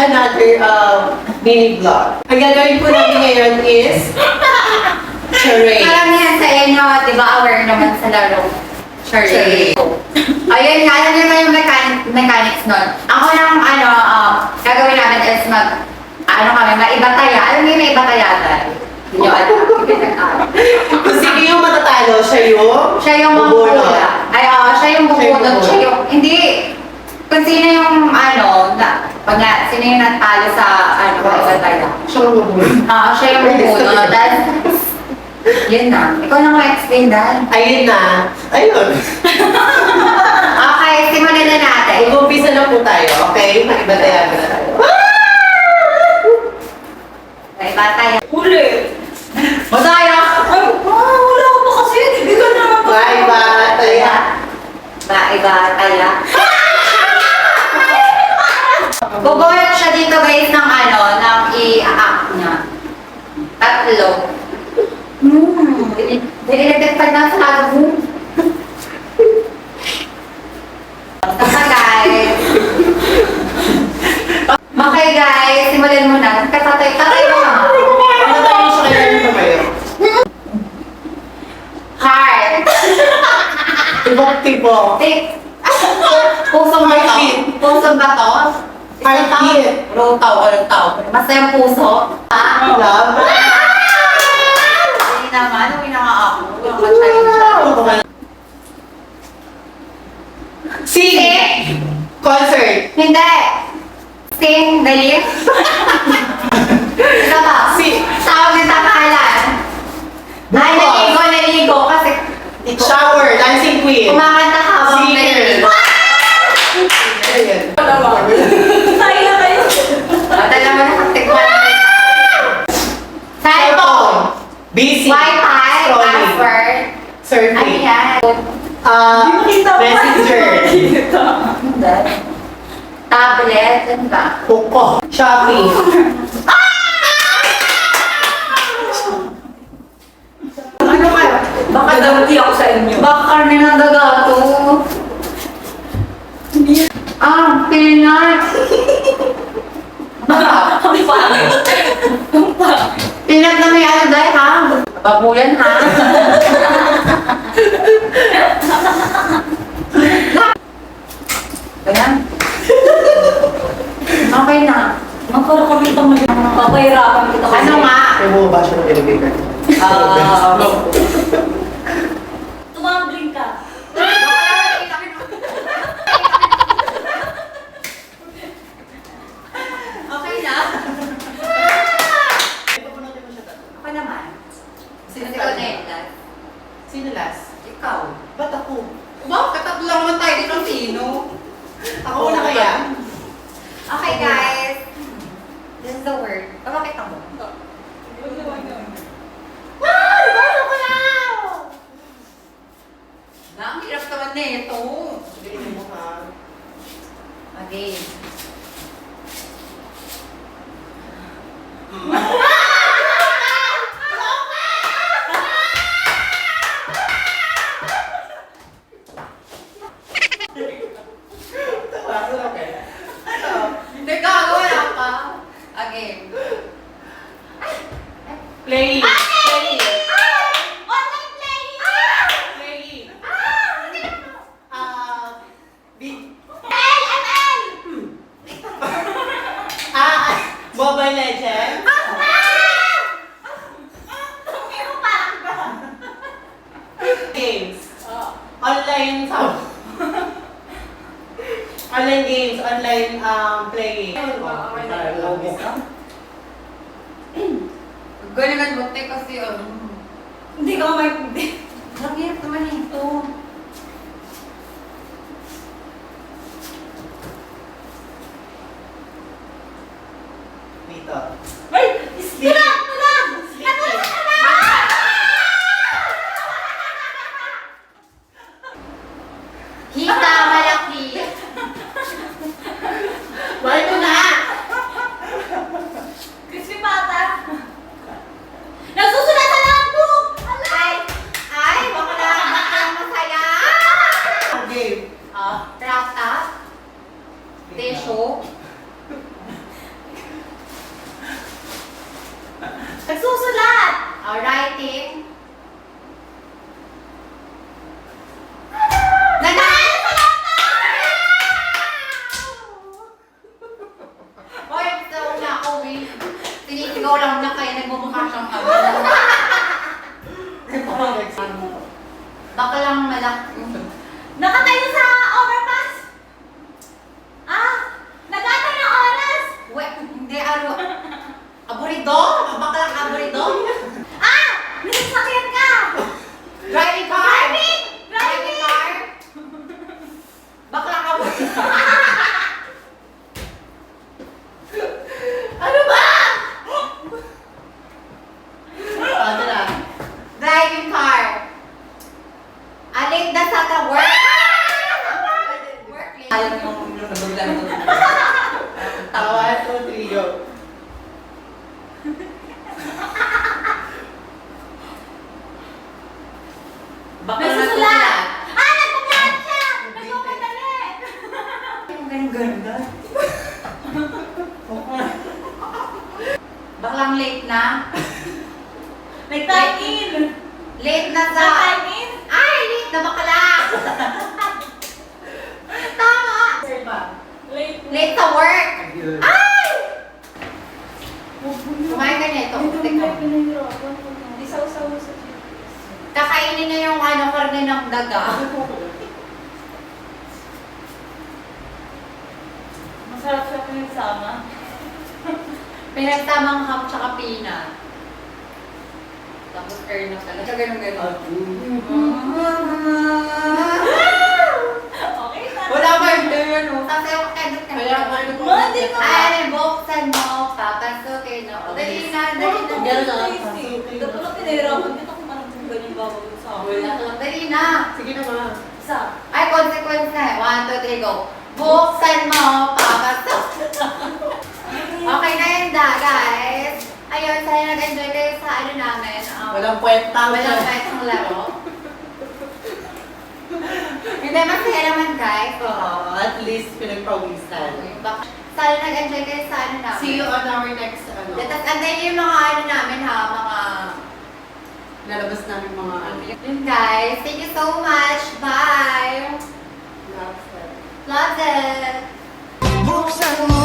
another mini vlog. Ang gagawin po namin ngayon is charade. Karamihan sa inyo, di ba, aware naman sa laro? Charade. Ayun nga, alam niyo na yung mechanics nun. Ako lang, gagawin namin is kami, maibataya. Alam niyo yung maibataya tayo? Hindi nyo alam. Kung sino yung matatalo, siya yung Bubunot. Siya yung bubunot. Siya yung, hindi. Kung sino yung, sino yung natalo sa, maibataya. Siya yung bubunot. Siya yung bubunot. Yun na. Ikaw na ma-explain dahil. Ayun na. Ayun. Okay, simulan na natin. Mag-umpisa na po tayo, okay? Maibataya na tayo. Maibataya. Huli! Masaya! Wala ko pa kasi. Hindi ka na Maibataya. Maibataya. Bubunot siya dito guys ng ng i-act niya. Tatlo. Dinilagdagpad na sa mo. Basta guys. Okay guys, simulan mo na. Tatay mo na. Ano tayo sa kanya ng kamayo? Heart. Tibok-tibok. Pusong ba to? Heartbeat. Pusong ba to? Heartbeat. Rotaw. Basta yung puso. Love. Hindi naman, uwi na nga ako. Yung ka-challenge. Sing! Concert. Hindi! Sing, dali. Isa pa. Tawag ng takalan. Ay, naligo kasi Shower. Dancing queen. kumakanta ka habang Singer. naliligo. Ayan. Tayo na kayo. Dala mo na katikman. Cellphone. Busy. Wi-Fi, Scrolling. password. Ano Surfing. yan? Messenger. Tablet, ano ba? Puko. Shopping. Ano kayo? Baka damuti ako sa inyo. Baka karne ng dagato. Peanut. Ang pangit. Ang pangit. Peanut na may dahil ha? Babuyan ha? Ayan. Okay na. Magkakaroon kami papahirapan kita kasi. Ano nga? May bumaba siya ng elevator. Tumambling ka. Okay na? Okay naman. Sino Kasi ikaw na yun, last. Sino last? Ikaw. Ba't ako? Bakit? Tatlo lang naman tayo dito ng sino? Ako na kaya? Okay guys. This is the word. Pakita mo. Nabasa ko na! Ang hirap naman na ito. Sabihin mo ha. Okay. Hindi ka, wala pa. Again. Playing. Playing. Online playing! Playing. Mobile Legends. Games. Online online games, online playing. Galingan mo, kasi Hindi ka may... ang hirap naman ito. Dito. Ay! Isla! Kita, malaki. Why mo na? Crispy pata! Nagsusulat sa notebook! Ay, baka na masaya. Nakatayo sa overpass. Nagantay ng oras. Wait, hindi ano. Aburido? Baklang aburido? May sasakyan ka. Driving car? Driving car? Baklang aburido? Ano ba? Ano na? Driving car. Alin na sa ka work? Work late. Ayaw mong nabaglang mo. Tawa, 2, 3, go. Baka May susulat. nagsusulat. Nagpaplat siya. Nagpapadali. Yung ganda. Baklang late na. Nag-time in. Late na sa... Nag-time in. Ay, late na bakla! Tama! Sir pa. Late. Late sa work! Ayun. Ay! Kumain ka nito. Isaw-saw mo sa Kakainin niya yung karne ng daga. Masarap siya pinagsama. Pinagtamang ham tsaka peanut. Tapos earn na talaga. Ganun-ganun. Okay na. Wala ba yung yun? Tapos yung edit ka. Kaya nga ano po. Hindi ko. Ay, buksan mo, papasukin mo. Dali na, dali na. Ganun na. Dapat lang pinahirapan dito kung anong ganyan babagod sa akin. Wala ka lang. Dali na. Sige na ma. Isa. Ay, consequence na eh. 1, 2, 3, go. Buksan mo, papasok. Okay na yun guys. Ayun, sana nag-enjoy kayo sa ano namin. Walang kwenta. Walang kahitong laro. Hindi, masaya naman guys. At least pinagpawisan. Sana nag-enjoy kayo sa ano namin. See you on our next ano. Tapos antayin yung mga ano namin ha, mga... Lalabas namin mga ano. Yun guys, thank you so much. Bye! Love. Love it! Buksan mo